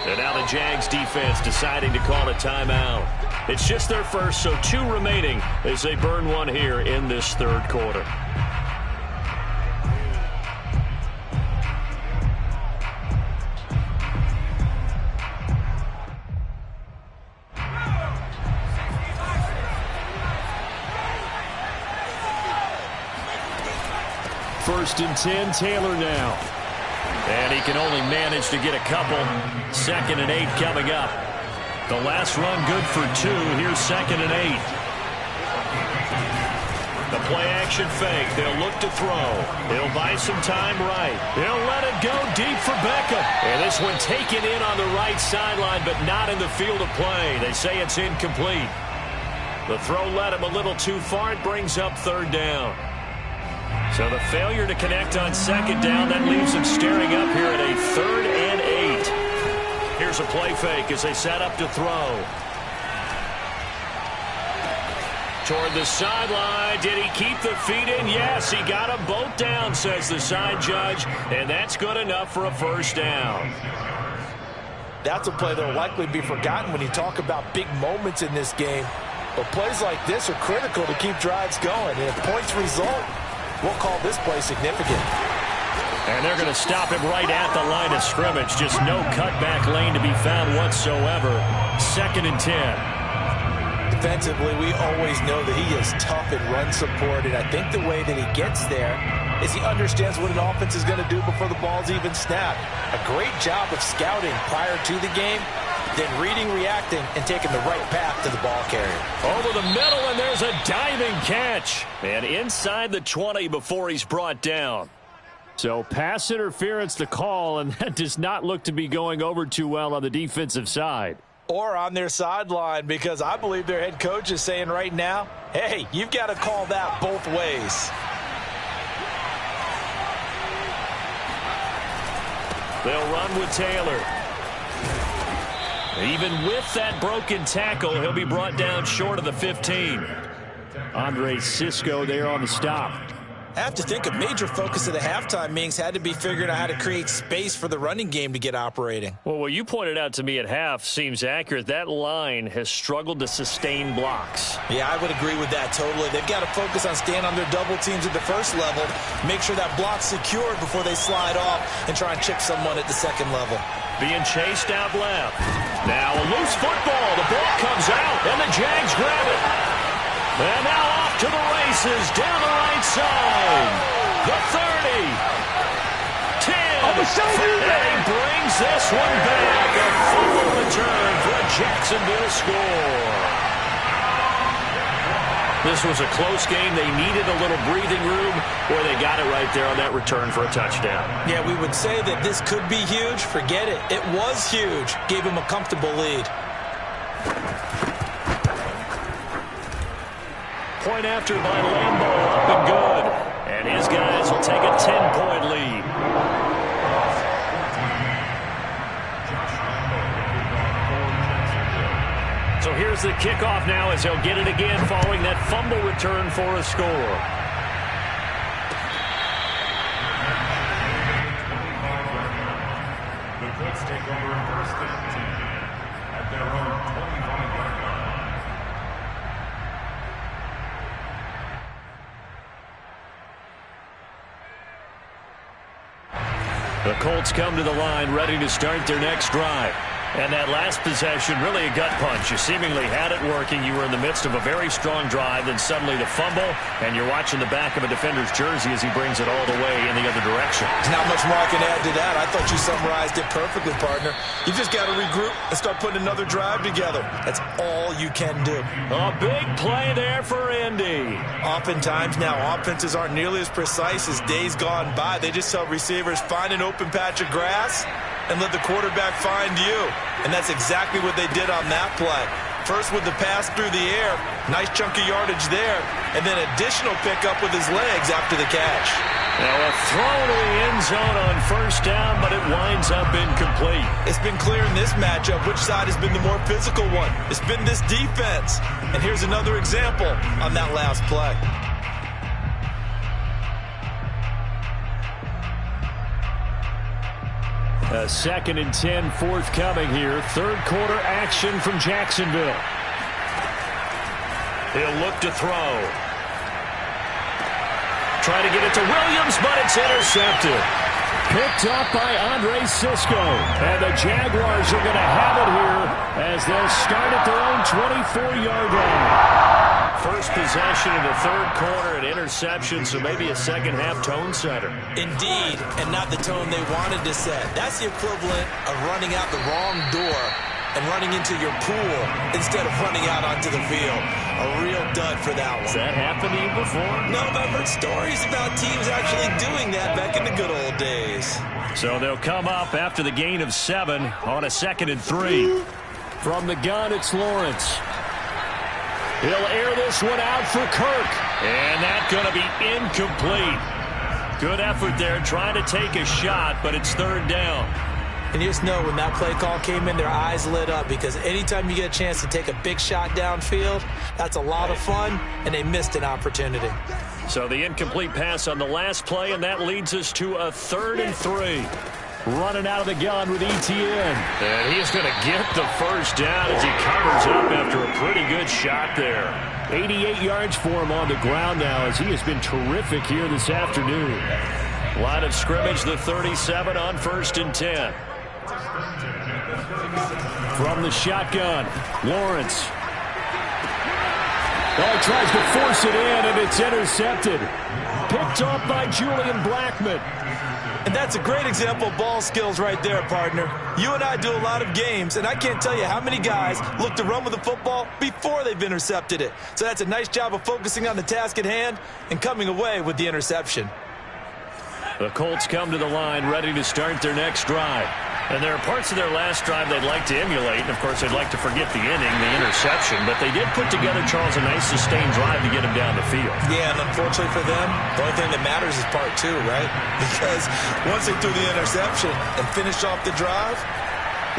And now the Jags defense deciding to call a timeout. It's just their first, so 2 remaining as they burn one here in this third quarter. First and 10, Taylor now. And he can only manage to get a couple. 2nd and 8 coming up. The last run good for 2. Here's 2nd and 8. The play action fake. They'll look to throw. He'll buy some time right. He'll let it go deep for Beckham. And this one taken in on the right sideline, but not in the field of play. They say it's incomplete. The throw led him a little too far. It brings up 3rd down. So the failure to connect on 2nd down, that leaves him staring up here at a 3rd and 8. Here's a play fake as they set up to throw. Toward the sideline. Did he keep the feet in? Yes, he got them both down, says the side judge, and that's good enough for a 1st down. That's a play that will likely be forgotten when you talk about big moments in this game. But plays like this are critical to keep drives going, and if points result, we'll call this play significant. And they're going to stop him right at the line of scrimmage. Just no cutback lane to be found whatsoever. 2nd and 10. Defensively, we always know that he is tough in run support, and I think the way that he gets there is he understands what an offense is going to do before the ball's even snapped. A great job of scouting prior to the game, then reading, reacting, and taking the right path to the ball carrier. Over the middle, and there's a diving catch. And inside the 20 before he's brought down. So pass interference to call, and that does not look to be going over too well on the defensive side. Or on their sideline, because I believe their head coach is saying right now, hey, you've got to call that both ways. They'll run with Taylor. Even with that broken tackle, he'll be brought down short of the 15. Andre Cisco there on the stop. I have to think a major focus of the halftime meetings had to be figuring out how to create space for the running game to get operating. Well, what you pointed out to me at half seems accurate. That line has struggled to sustain blocks. Yeah, I would agree with that totally. They've got to focus on staying on their double teams at the first level, make sure that block's secured before they slide off and try and chip someone at the second level. Being chased out left. Now a loose football. The ball comes out, and the Jags grab it. And now off to the races down the right side. The 30. 10. And he brings this one back. A fumble return for a Jacksonville score. This was a close game. They needed a little breathing room, or they got it right there on that return for a touchdown. Yeah, we would say that this could be huge. Forget it. It was huge. Gave him a comfortable lead. Point after by Lambo, up and good. And his guys will take a 10-point lead. So here's the kickoff now as he'll get it again following that fumble return for a score. The Colts take over 1st and 10 at their own 25-yard line. The Colts come to the line ready to start their next drive. And that last possession, really a gut punch. You seemingly had it working. You were in the midst of a very strong drive, then suddenly the fumble, and you're watching the back of a defender's jersey as he brings it all the way in the other direction. There's not much more I can add to that. I thought you summarized it perfectly, partner. You just got to regroup and start putting another drive together. That's all you can do. A big play there for Indy. Oftentimes now, offenses aren't nearly as precise as days gone by. They just tell receivers, find an open patch of grass and let the quarterback find you. And that's exactly what they did on that play. First with the pass through the air, nice chunk of yardage there, and then additional pickup with his legs after the catch. Now a throw to the end zone on 1st down, but it winds up incomplete. It's been clear in this matchup which side has been the more physical one. It's been this defense. And here's another example on that last play. A 2nd and 10 forthcoming here. Third quarter action from Jacksonville. He'll look to throw. Try to get it to Williams, but it's intercepted. Picked up by Andre Cisco. And the Jaguars are going to have it here as they'll start at their own 24-yard line. First possession in the third quarter, an interception, so maybe a second-half tone setter. Indeed, and not the tone they wanted to set. That's the equivalent of running out the wrong door and running into your pool instead of running out onto the field. A real dud for that one. Has that happened to you before? No, but I've heard stories about teams actually doing that back in the good old days. So they'll come up after the gain of 7 on a 2nd and 3. From the gun, it's Lawrence. He'll air this one out for Kirk. And that's going to be incomplete. Good effort there trying to take a shot, but it's third down. And you just know when that play call came in, their eyes lit up because anytime you get a chance to take a big shot downfield, that's a lot of fun, and they missed an opportunity. So the incomplete pass on the last play, and that leads us to a 3rd and 3. Running out of the gun with Etienne. And he's going to get the first down as he covers up after a pretty good shot there. 88 yards for him on the ground now as he has been terrific here this afternoon. Line of scrimmage, the 37 on 1st and 10. From the shotgun, Lawrence. Oh, tries to force it in, and it's intercepted. Picked off by Julian Blackmon. And that's a great example of ball skills right there, partner. You and I do a lot of games, and I can't tell you how many guys look to run with the football before they've intercepted it. So that's a nice job of focusing on the task at hand and coming away with the interception. The Colts come to the line ready to start their next drive. And there are parts of their last drive they'd like to emulate. And, of course, they'd like to forget the inning, the interception. But they did put together, Charles, a nice sustained drive to get him down the field. Yeah, and unfortunately for them, the only thing that matters is part 2, right? Because once they threw the interception and finished off the drive,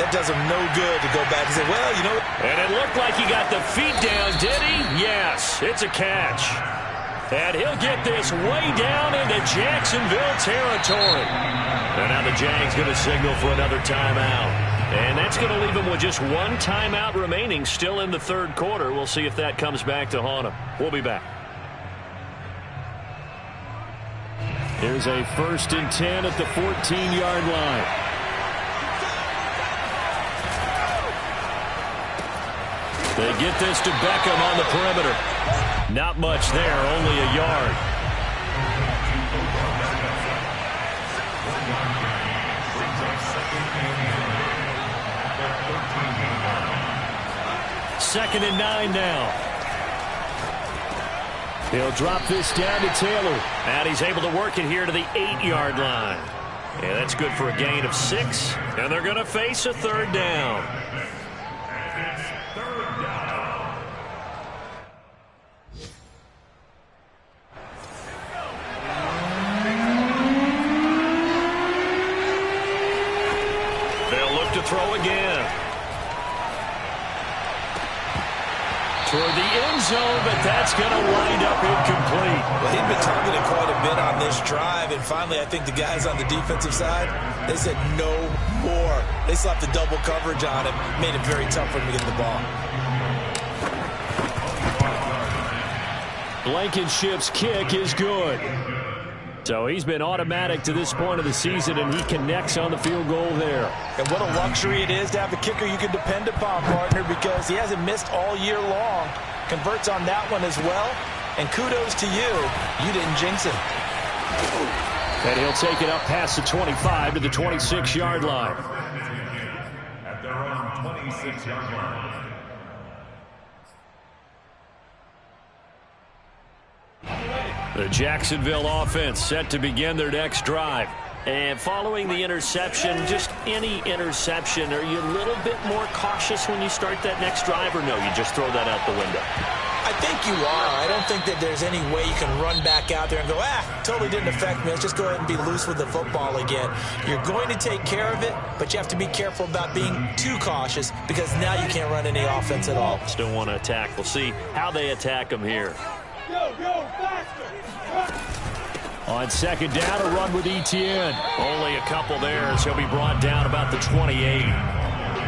that does them no good to go back and say, well, you know. And it looked like he got the feet down, did he? Yes, it's a catch. And he'll get this way down into Jacksonville territory. And now the Jags going to signal for another timeout. And that's going to leave them with just one timeout remaining still in the third quarter. We'll see if that comes back to haunt them. We'll be back. Here's a 1st and 10 at the 14-yard line. They get this to Beckham on the perimeter. Not much there, only a yard. Second and 9 now. He'll drop this down to Taylor. And he's able to work it here to the 8-yard line. And that's good for a gain of 6. And they're going to face a third down. Throw again. Toward the end zone, but that's going to wind up incomplete. Well, he'd been targeted quite a bit on this drive, and finally I think the guys on the defensive side, they said no more. They slapped the double coverage on him, made it very tough for him to get the ball. Blankenship's kick is good. So he's been automatic to this point of the season, and he connects on the field goal there. And what a luxury it is to have a kicker you can depend upon, partner, because he hasn't missed all year long. Converts on that one as well. And kudos to you. You didn't jinx him. And he'll take it up past the 25 to the 26-yard line. At their own 26-yard line. The Jacksonville offense set to begin their next drive. And following the interception, just any interception, are you a little bit more cautious when you start that next drive, or no, you just throw that out the window? I think you are. I don't think that there's any way you can run back out there and go, totally didn't affect me. Let's just go ahead and be loose with the football again. You're going to take care of it, but you have to be careful about being too cautious because now you can't run any offense at all. Still want to attack. We'll see how they attack them here. Go, faster! On second down, a run with Etienne. Only a couple there as he'll be brought down about the 28.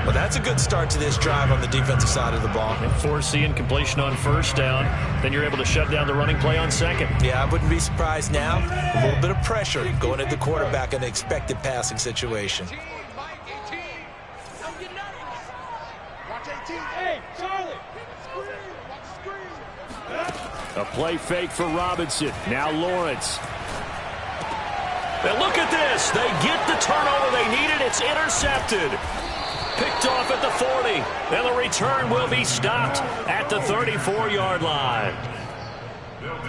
Well, that's a good start to this drive on the defensive side of the ball. And force the incompletion on first down. Then you're able to shut down the running play on second. Yeah, I wouldn't be surprised now. A little bit of pressure going at the quarterback in an expected passing situation. A play fake for Robinson. Now Lawrence. And look at this. They get the turnover they needed. It's intercepted. Picked off at the 40. And the return will be stopped at the 34-yard line.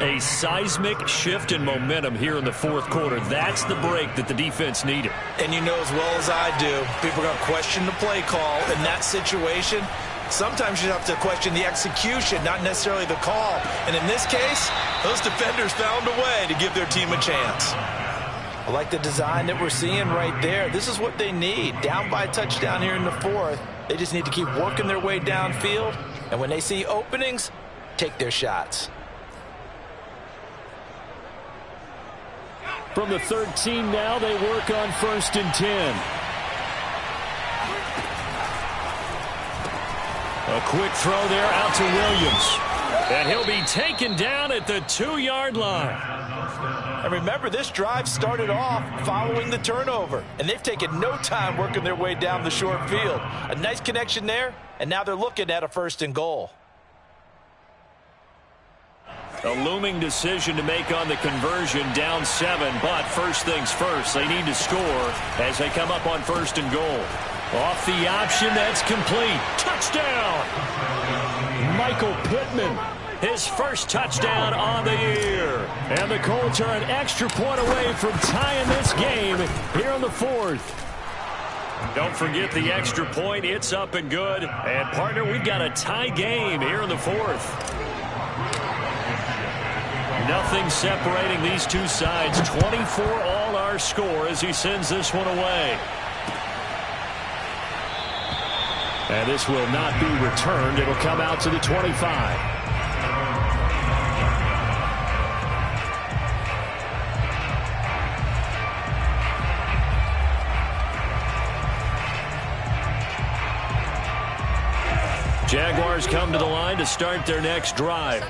A seismic shift in momentum here in the fourth quarter. That's the break that the defense needed. And you know as well as I do, people are going to question the play call in that situation. Sometimes you have to question the execution, not necessarily the call. And in this case, those defenders found a way to give their team a chance. I like the design that we're seeing right there. This is what they need. Down by a touchdown here in the fourth. They just need to keep working their way downfield. And when they see openings, take their shots. From the 13 now, they work on 1st and 10. A quick throw there out to Williams. And he'll be taken down at the 2-yard line. And remember, this drive started off following the turnover. And they've taken no time working their way down the short field. A nice connection there, and now they're looking at a 1st and goal. A looming decision to make on the conversion, down 7. But first things first, they need to score as they come up on 1st and goal. Off the option, that's complete. Touchdown! Michael Pittman, his first touchdown on the year. And the Colts are an extra point away from tying this game here in the fourth. Don't forget the extra point. It's up and good. And, partner, we've got a tie game here in the fourth. Nothing separating these two sides. 24 all our score as he sends this one away. And this will not be returned. It'll come out to the 25. Jaguars come to the line to start their next drive.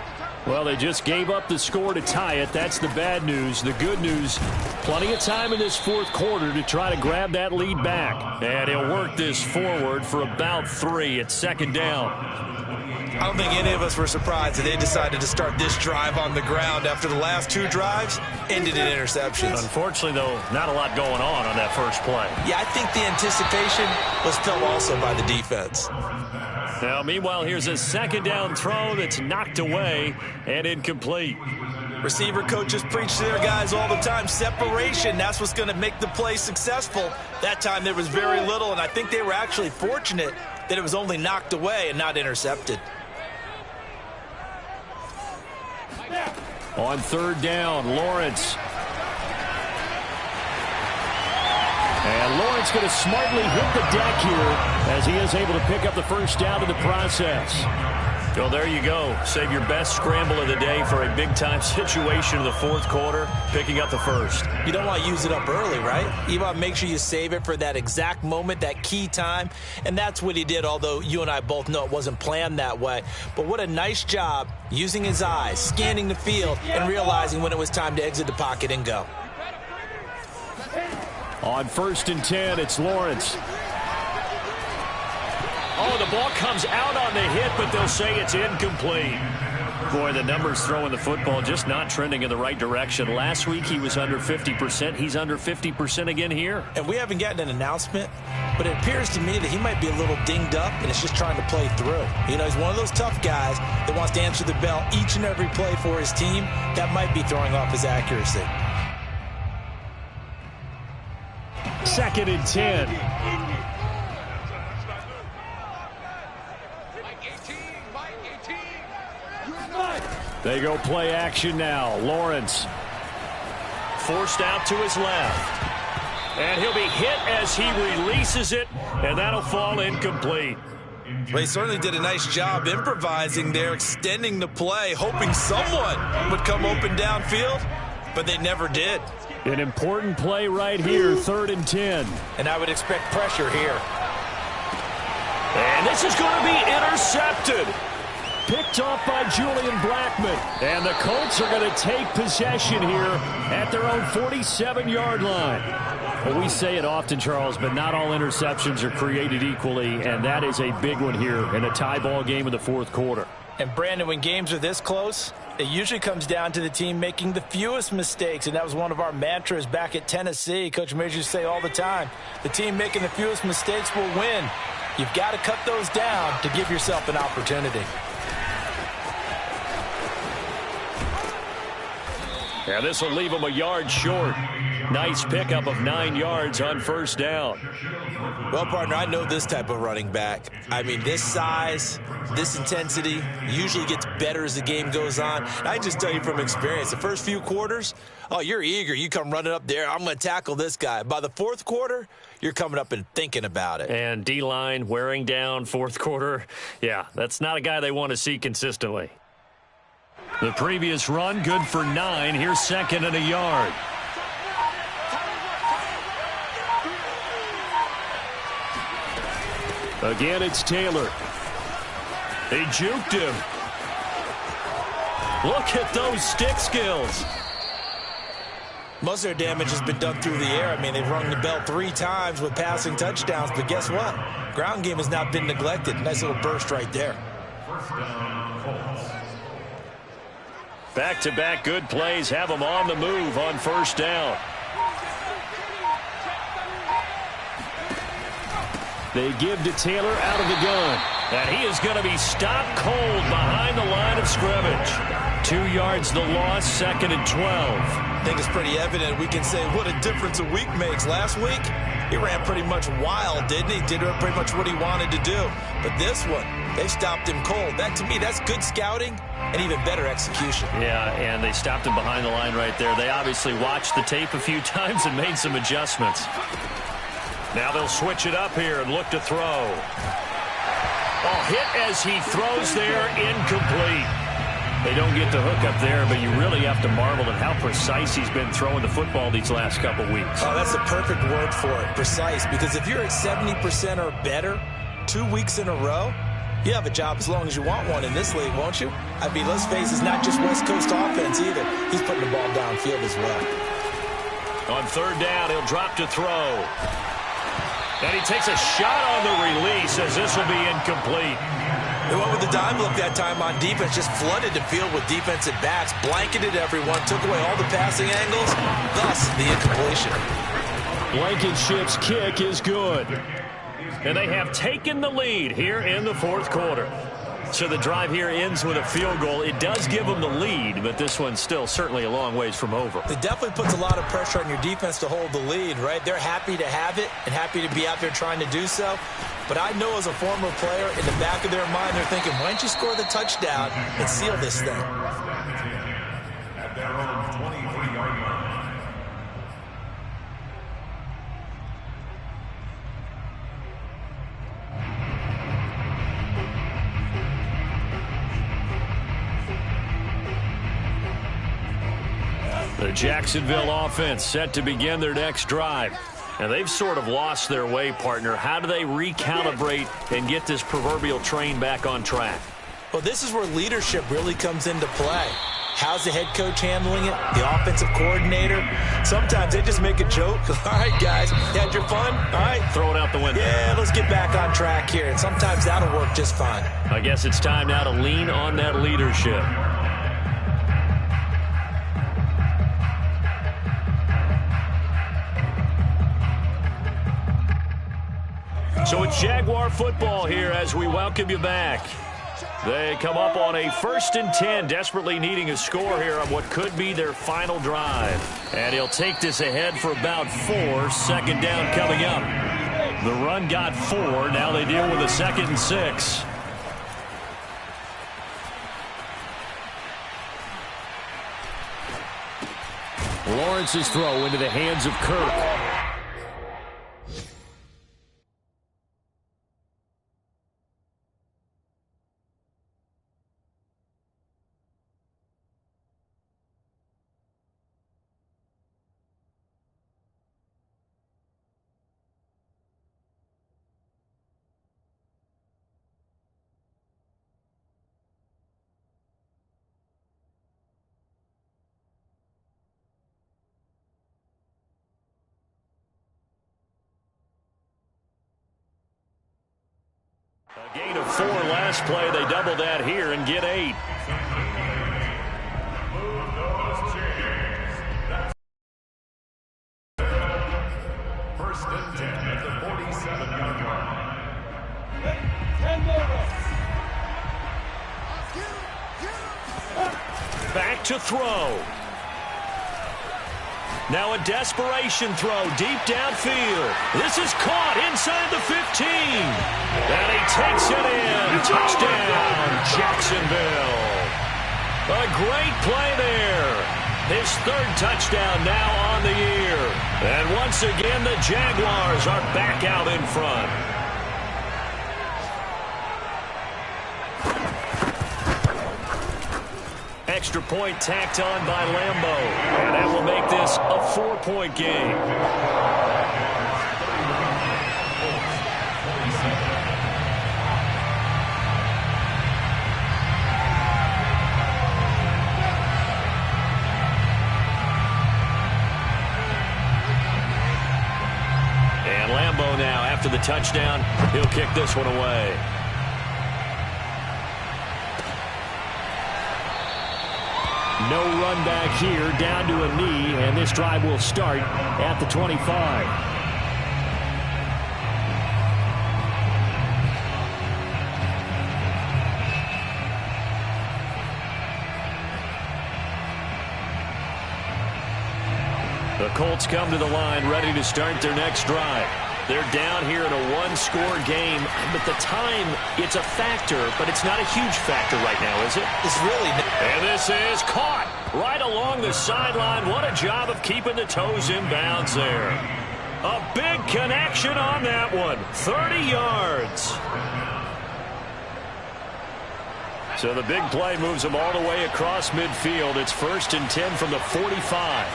Well, they just gave up the score to tie it. That's the bad news. The good news, plenty of time in this fourth quarter to try to grab that lead back. And he'll work this forward for about 3 at 2nd down. I don't think any of us were surprised that they decided to start this drive on the ground after the last 2 drives ended in interceptions. Unfortunately, though, not a lot going on that first play. Yeah, I think the anticipation was felt also by the defense. Now, meanwhile, here's a 2nd down throw that's knocked away and incomplete. Receiver coaches preach to their guys all the time. Separation, that's what's going to make the play successful. That time there was very little, and I think they were actually fortunate that it was only knocked away and not intercepted. On 3rd down, Lawrence. And Lawrence going to smartly hit the deck here as he is able to pick up the first down in the process. Well, there you go. Save your best scramble of the day for a big-time situation in the fourth quarter, picking up the first. You don't want to use it up early, right? You want to make sure you save it for that exact moment, that key time. And that's what he did, although you and I both know it wasn't planned that way. But what a nice job using his eyes, scanning the field, and realizing when it was time to exit the pocket and go. On 1st and 10, it's Lawrence. Oh, the ball comes out on the hit, but they'll say it's incomplete. Boy, the numbers throwing the football just not trending in the right direction. Last week he was under 50%. He's under 50% again here. And we haven't gotten an announcement, but it appears to me that he might be a little dinged up and is just trying to play through. You know, he's one of those tough guys that wants to answer the bell each and every play for his team. That might be throwing off his accuracy. 2nd and 10. They go play action now. Lawrence forced out to his left. And he'll be hit as he releases it, and that'll fall incomplete. Well, he certainly did a nice job improvising there, extending the play, hoping someone would come open downfield. but they never did. An important play right here, 3rd and 10. And I would expect pressure here. And this is going to be intercepted. Picked off by Julian Blackmon. And the Colts are going to take possession here at their own 47-yard line. Well, we say it often, Charles, but not all interceptions are created equally, and that is a big one here in a tie ball game in the 4th quarter. And, Brandon, when games are this close, it usually comes down to the team making the fewest mistakes, and that was one of our mantras back at Tennessee. Coach Mears used to say all the time, the team making the fewest mistakes will win. You've got to cut those down to give yourself an opportunity. Yeah, this will leave them a yard short. Nice pickup of 9 yards on 1st down. Well, partner, I know this type of running back. I mean, this size, this intensity usually gets better as the game goes on. And I just tell you from experience, the first few quarters, oh, you're eager. You come running up there, I'm going to tackle this guy. By the 4th quarter, you're coming up and thinking about it. And D-line wearing down 4th quarter. Yeah, that's not a guy they want to see consistently. The previous run, good for 9. Here's 2nd and a yard. Again, it's Taylor. They juked him. Look at those stick skills. Most of their damage has been done through the air. I mean, they've rung the bell 3 times with passing touchdowns, but guess what? Ground game has not been neglected. Nice little burst right there. Back-to-back good plays have them on the move on 1st down. They give to Taylor out of the gun. And he is going to be stopped cold behind the line of scrimmage. 2 yards the loss, 2nd and 12. I think it's pretty evident. We can say what a difference a week makes. Last week, he ran pretty much wild, didn't he? Did pretty much what he wanted to do. But this one, they stopped him cold. That, to me, that's good scouting and even better execution. Yeah, and they stopped him behind the line right there. They obviously watched the tape a few times and made some adjustments. Now they'll switch it up here and look to throw. Oh, hit as he throws there, incomplete. They don't get the hook up there, but you really have to marvel at how precise he's been throwing the football these last couple weeks. Oh, that's the perfect word for it, precise, because if you're at 70% or better 2 weeks in a row, you have a job as long as you want one in this league, won't you? I mean, let's face it, it's not just West Coast offense either. He's putting the ball downfield as well. On 3rd down, he'll drop to throw. And he takes a shot on the release as this will be incomplete. They went with the dime look that time on defense, just flooded the field with defensive backs, blanketed everyone, took away all the passing angles, thus the incompletion. Blankenship's kick is good. And they have taken the lead here in the 4th quarter. So the drive here ends with a field goal. It does give them the lead, but this one's still certainly a long ways from over. It definitely puts a lot of pressure on your defense to hold the lead, right? They're happy to have it and happy to be out there trying to do so. But I know as a former player, in the back of their mind, they're thinking, why don't you score the touchdown and seal this thing? At their own 23-yard line. The Jacksonville offense set to begin their next drive. And they've sort of lost their way, partner. How do they recalibrate and get this proverbial train back on track? Well, this is where leadership really comes into play. How's the head coach handling it? The offensive coordinator? Sometimes they just make a joke. All right, guys, you had your fun? All right. Throw it out the window. Yeah, let's get back on track here. And sometimes that'll work just fine. I guess it's time now to lean on that leadership. So it's Jaguar football here as we welcome you back. They come up on a 1st and 10, desperately needing a score here on what could be their final drive. And he'll take this ahead for about 4, 2nd down coming up. The run got 4, now they deal with a 2nd and 6. Lawrence's throw into the hands of Kirk. Gain of 4 last play. They double that here and get 8. First and 10 at the 47-yard line. Back to throw. Now a desperation throw deep downfield. This is caught inside the 15. And he takes it in. Touchdown, Jacksonville. A great play there. His 3rd touchdown now on the year. And once again, the Jaguars are back out in front. Extra point tacked on by Lambo. And that will make this a 4-point game. And Lambo now, after the touchdown, he'll kick this one away. No run back here, down to a knee, and this drive will start at the 25. The Colts come to the line, ready to start their next drive. They're down here in a 1-score game, but the time, it's a factor, but it's not a huge factor right now, is it? It's really not. And this is caught right along the sideline. What a job of keeping the toes in bounds there. A big connection on that one. 30 yards. So the big play moves them all the way across midfield. It's 1st and 10 from the 45.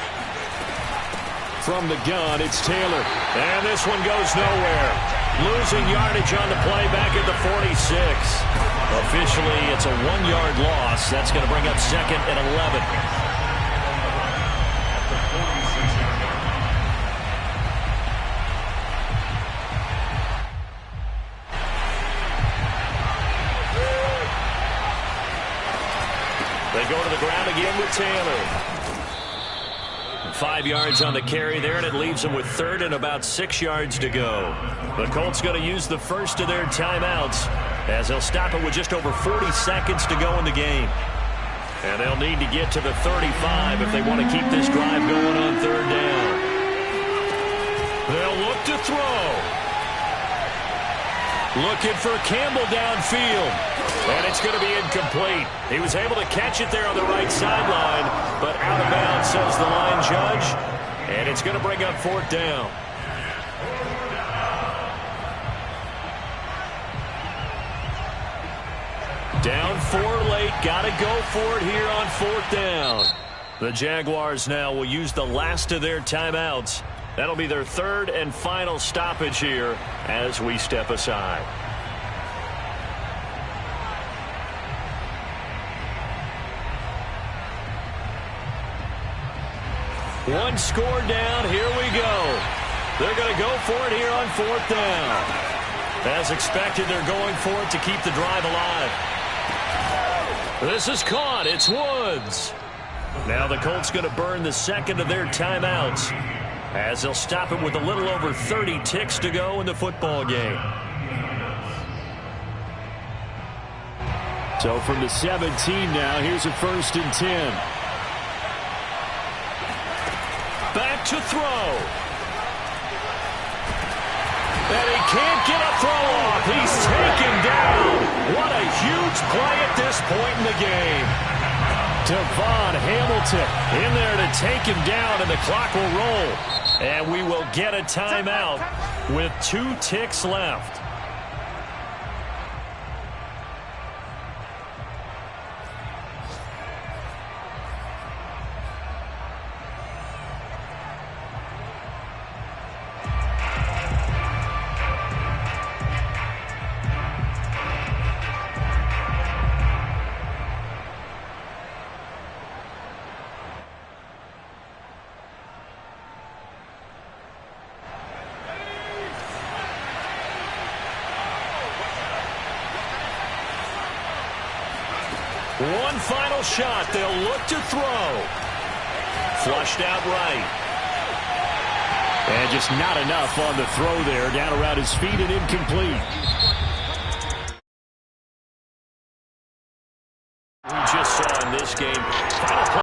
From the gun, it's Taylor. And this one goes nowhere. Losing yardage on the play back at the 46. Officially, it's a 1-yard loss. That's going to bring up 2nd and 11. They go to the ground again with Taylor. 5 yards on the carry there, and it leaves them with 3rd and about 6 yards to go. The Colts going to use the first of their timeouts as they'll stop it with just over 40 seconds to go in the game. And they'll need to get to the 35 if they want to keep this drive going on 3rd down. They'll look to throw. Looking for Campbell downfield. And it's going to be incomplete. He was able to catch it there on the right sideline, but out of bounds, says the line judge. And it's going to bring up 4th down. Down 4 late. Got to go for it here on 4th down. The Jaguars now will use the last of their timeouts. That'll be their 3rd and final stoppage here as we step aside. One score down. Here we go. They're going to go for it here on 4th down. As expected, they're going for it to keep the drive alive. This is caught. It's Woods. Now the Colts going to burn the 2nd of their timeouts as they'll stop it with a little over 30 ticks to go in the football game. So from the 17 now, here's a 1st and 10. Back to throw. And he can't get a throw off. He's taken down. What a huge play at this point in the game. Devon Hamilton in there to take him down, and the clock will roll. And we will get a timeout with 2 ticks left. One final shot. They'll look to throw. Flushed out right. And just not enough on the throw there. Down around his feet and incomplete.